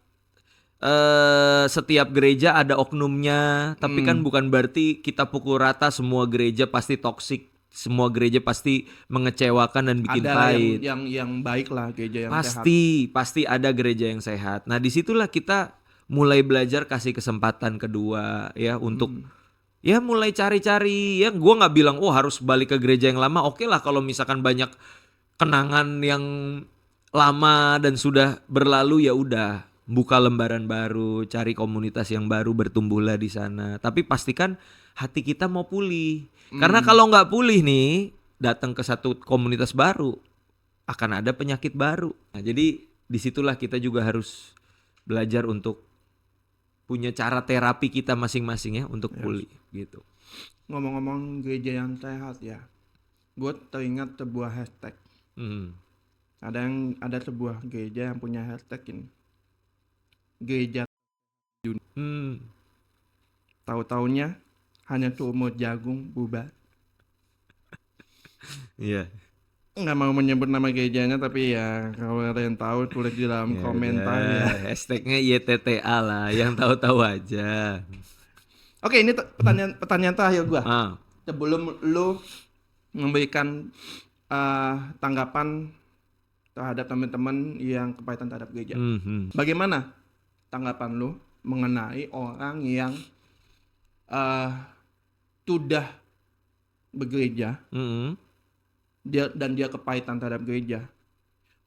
setiap gereja ada oknumnya, tapi kan bukan berarti kita pukul rata semua gereja pasti toksik, semua gereja pasti mengecewakan dan bikin Ada pahit. yang baik lah, gereja yang sehat. Pasti ada gereja yang sehat. Nah, disitulah kita mulai belajar kasih kesempatan kedua ya untuk ya mulai cari-cari. Ya gua nggak bilang harus balik ke gereja yang lama. Oke lah kalau misalkan banyak kenangan yang lama dan sudah berlalu, ya udah buka lembaran baru, cari komunitas yang baru, bertumbuhlah di sana. Tapi pastikan hati kita mau pulih. Karena kalau nggak pulih nih, datang ke satu komunitas baru akan ada penyakit baru. Nah, jadi disitulah kita juga harus belajar untuk punya cara terapi kita masing-masing ya untuk pulih gitu. Ngomong-ngomong gereja yang sehat ya, gue teringat sebuah hashtag. Ada sebuah gereja yang punya hashtag ini, gereja tahu-taunya hanya sumur jagung bubar. Iya. Nggak mau menyebut nama gerejanya, tapi ya kalau ada yang tahu tulis di dalam komentar ya. Hashtagnya YTTA lah, yang tahu-tahu aja. Oke, ini pertanyaan terakhir gua. Sebelum lu memberikan tanggapan terhadap teman-teman yang kepahitan terhadap gereja, bagaimana tanggapan lu mengenai orang yang sudah bergereja dia kepahitan terhadap gereja,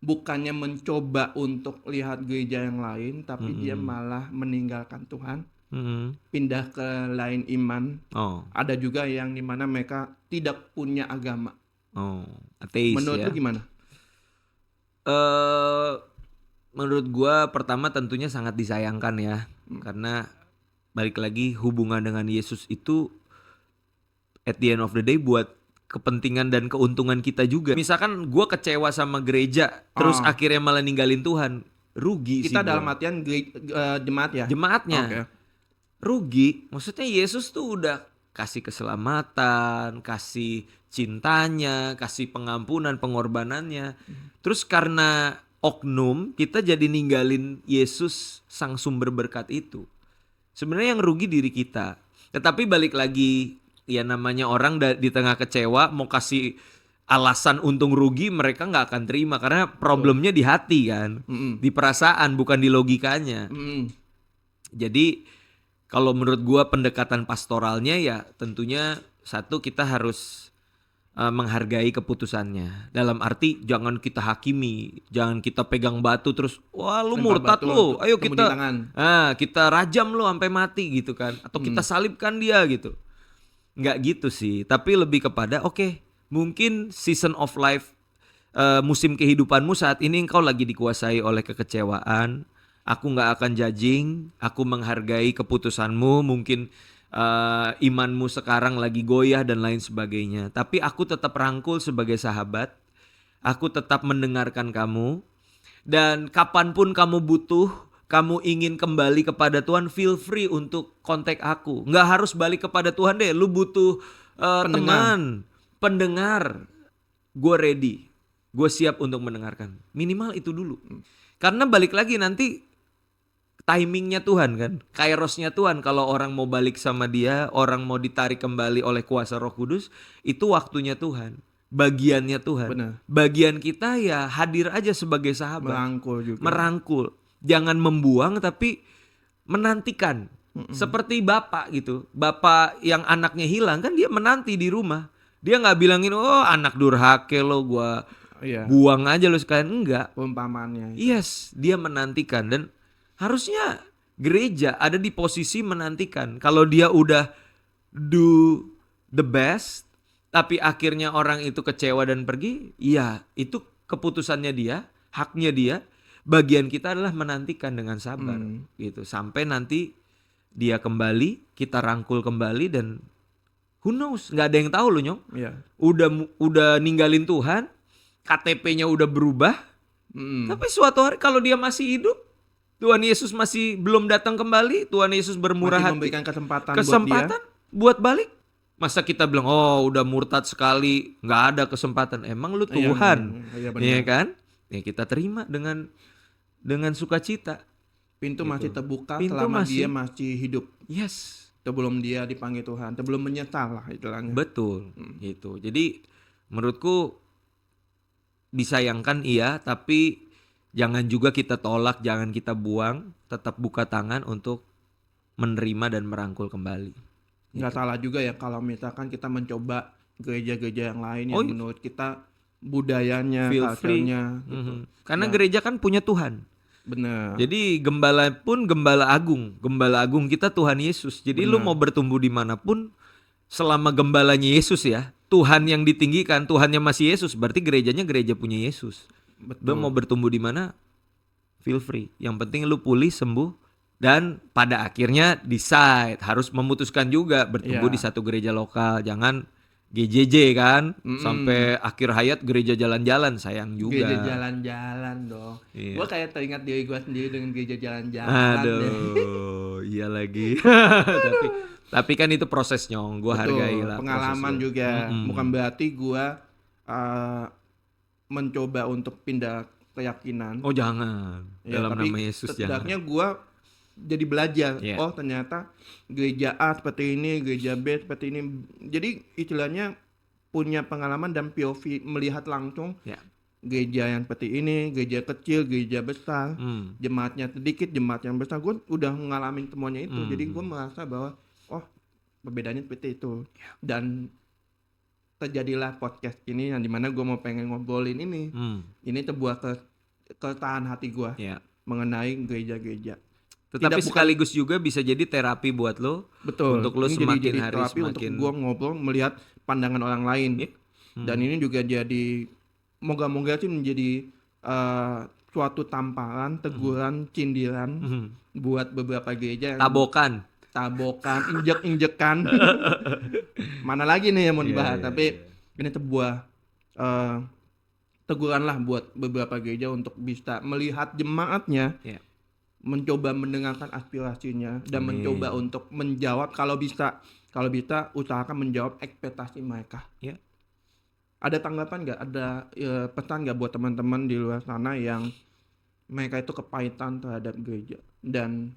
bukannya mencoba untuk lihat gereja yang lain, tapi dia malah meninggalkan Tuhan, pindah ke lain iman. Ada juga yang dimana mereka tidak punya agama. Ateis. Menurut lu gimana? Menurut gua pertama tentunya sangat disayangkan ya, karena balik lagi hubungan dengan Yesus itu at the end of the day buat kepentingan dan keuntungan kita juga. Misalkan gua kecewa sama gereja terus akhirnya malah ninggalin Tuhan, rugi Kita sih dalam gua. artian jemaat ya? Jemaatnya. Oke. Rugi. Maksudnya Yesus tuh udah kasih keselamatan, kasih cintanya, kasih pengampunan, pengorbanannya. Terus karena oknum kita jadi ninggalin Yesus sang sumber berkat itu. Sebenarnya yang rugi diri kita. Tetapi balik lagi, ya namanya orang di tengah kecewa mau kasih alasan untung rugi, mereka nggak akan terima karena problemnya di hati kan, di perasaan bukan di logikanya. Jadi kalau menurut gua pendekatan pastoralnya ya tentunya satu, kita harus menghargai keputusannya. Dalam arti jangan kita hakimi, jangan kita pegang batu terus wah lu murtad lu, ayo kita rajam lu sampai mati gitu kan, atau kita salibkan dia gitu. Nggak gitu sih, tapi lebih kepada mungkin season of life, musim kehidupanmu saat ini engkau lagi dikuasai oleh kekecewaan. Aku nggak akan judging, aku menghargai keputusanmu, mungkin imanmu sekarang lagi goyah dan lain sebagainya. Tapi aku tetap rangkul sebagai sahabat, aku tetap mendengarkan kamu, dan kapanpun kamu butuh, kamu ingin kembali kepada Tuhan, feel free untuk kontak aku. Nggak harus balik kepada Tuhan deh, lu butuh teman, pendengar, gue ready, gue siap untuk mendengarkan. Minimal itu dulu. Karena balik lagi nanti timingnya Tuhan kan, kairosnya Tuhan. Kalau orang mau balik sama dia, orang mau ditarik kembali oleh kuasa Roh Kudus, itu waktunya Tuhan, bagiannya Tuhan. Benar. Bagian kita ya hadir aja sebagai sahabat, Merangkul juga. merangkul, jangan membuang tapi menantikan. Seperti bapak gitu, bapak yang anaknya hilang kan dia menanti di rumah, dia nggak bilangin anak durhake lo gua buang aja lo sekalian, enggak. Perumpamannya. Yes, dia menantikan. Dan harusnya gereja ada di posisi menantikan. Kalau dia udah do the best, tapi akhirnya orang itu kecewa dan pergi, ya itu keputusannya dia, haknya dia. Bagian kita adalah menantikan dengan sabar gitu, sampai nanti dia kembali, kita rangkul kembali, dan who knows, nggak ada yang tahu loh Nyong. Udah ninggalin Tuhan, KTP-nya udah berubah, tapi suatu hari kalau dia masih hidup, Tuhan Yesus masih belum datang kembali, Tuhan Yesus bermurah Masih hati, memberikan kesempatan buat balik. Masa kita bilang, oh udah murtad sekali, nggak ada kesempatan. Emang lu buat dia. Tuhan, Iya benar. ya kan? Ya kita terima dengan sukacita. Pintu Gitu. masih terbuka Pintu selama masih- dia masih hidup. Yes, Sebelum dia dipanggil Tuhan, sebelum menyesal lah istilahnya. betul. Gitu. Jadi menurutku disayangkan iya, tapi jangan juga kita tolak, jangan kita buang. Tetap buka tangan untuk menerima dan merangkul kembali. Nggak salah juga ya kalau misalkan kita mencoba gereja-gereja yang lain Oh, yang menurut kita budayanya, Feel free. culture-nya gitu. Karena Ya. gereja kan punya Tuhan. Bener. Jadi gembala pun gembala agung kita Tuhan Yesus. Jadi lu Benar. mau bertumbuh dimanapun, selama gembalanya Yesus ya, Tuhan yang ditinggikan, Tuhannya masih Yesus, berarti gerejanya gereja punya Yesus. Lu mau bertumbuh di mana, feel free. Yang penting lu pulih, sembuh, dan pada akhirnya decide, harus memutuskan juga bertumbuh Iya. di satu gereja lokal, jangan GJJ kan, sampai akhir hayat gereja jalan-jalan, sayang juga. Gereja jalan-jalan dong. Iya. Gue kayak teringat diri gue sendiri dengan gereja jalan-jalan. deh. Aduh, iya lagi. tapi kan itu prosesnya, gue Betul, hargai lah. pengalaman proses lu. juga. Bukan berarti gue mencoba untuk pindah keyakinan. Oh jangan, Ya, dalam tapi nama Yesus jangan. setidaknya gue jadi belajar. Iya. Oh ternyata gereja A seperti ini, gereja B seperti ini. Jadi istilahnya punya pengalaman dan POV melihat langsung Ya. gereja yang seperti ini, gereja kecil, gereja besar, jemaatnya sedikit, jemaat yang besar. Gue udah ngalamin semuanya itu. Jadi gue merasa bahwa oh perbedaannya seperti itu. Dan terjadilah podcast ini yang dimana gue mau pengen ngobrolin ini. Ini sebuah keresahan hati gue Ya. mengenai gereja-gereja. Tetapi Tidak, bukan- sekaligus juga bisa jadi terapi buat lo. Betul. Untuk lo Ini semakin jadi hari terapi semakin. untuk gue ngobrol melihat pandangan orang lain. Iya. Dan ini juga jadi moga-moga sih menjadi suatu tamparan, teguran, cindiran buat beberapa gereja yang Tabokan. tabokan, injek-injekan. Mana lagi nih yang mau dibahas? Tapi ini sebuah teguran lah buat beberapa gereja untuk bisa melihat jemaatnya, Ya. mencoba mendengarkan aspirasinya dan Amin. mencoba untuk menjawab kalau bisa usahakan menjawab ekspektasi mereka. Ya. Ada tanggapan nggak? Ada pesan nggak buat teman-teman di luar sana yang mereka itu kepahitan terhadap gereja dan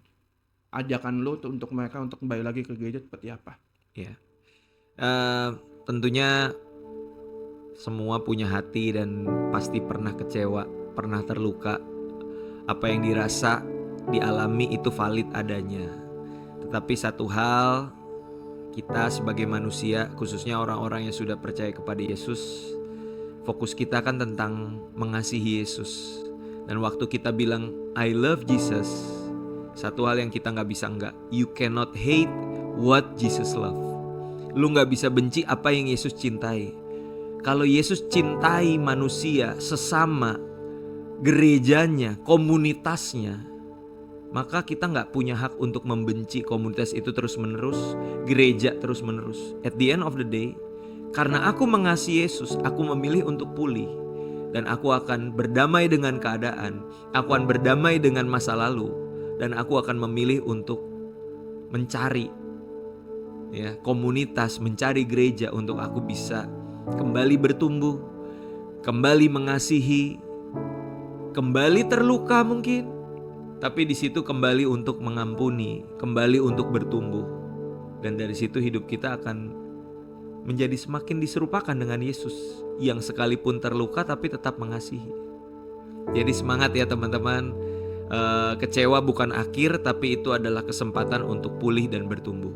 ajakan lo untuk mereka untuk kembali lagi ke gereja seperti apa? Ya. Tentunya semua punya hati dan pasti pernah kecewa, pernah terluka. Apa yang dirasa, dialami itu valid adanya. Tetapi satu hal, kita sebagai manusia, khususnya orang-orang yang sudah percaya kepada Yesus, fokus kita kan tentang mengasihi Yesus. Dan waktu kita bilang I love Jesus, satu hal yang kita gak bisa enggak, you cannot hate what Jesus love. Lu gak bisa benci apa yang Yesus cintai. Kalau Yesus cintai manusia, sesama, gerejanya, komunitasnya, maka kita gak punya hak untuk membenci komunitas itu terus-menerus, gereja terus-menerus. At the end of the day, karena aku mengasihi Yesus, aku memilih untuk pulih. Dan aku akan berdamai dengan keadaan, aku akan berdamai dengan masa lalu, dan aku akan memilih untuk mencari ya, komunitas, mencari gereja untuk aku bisa kembali bertumbuh, kembali mengasihi, kembali terluka mungkin, tapi di situ kembali untuk mengampuni, kembali untuk bertumbuh. Dan dari situ hidup kita akan menjadi semakin diserupakan dengan Yesus yang sekalipun terluka tapi tetap mengasihi. Jadi semangat ya teman-teman. Kecewa bukan akhir, tapi itu adalah kesempatan untuk pulih dan bertumbuh.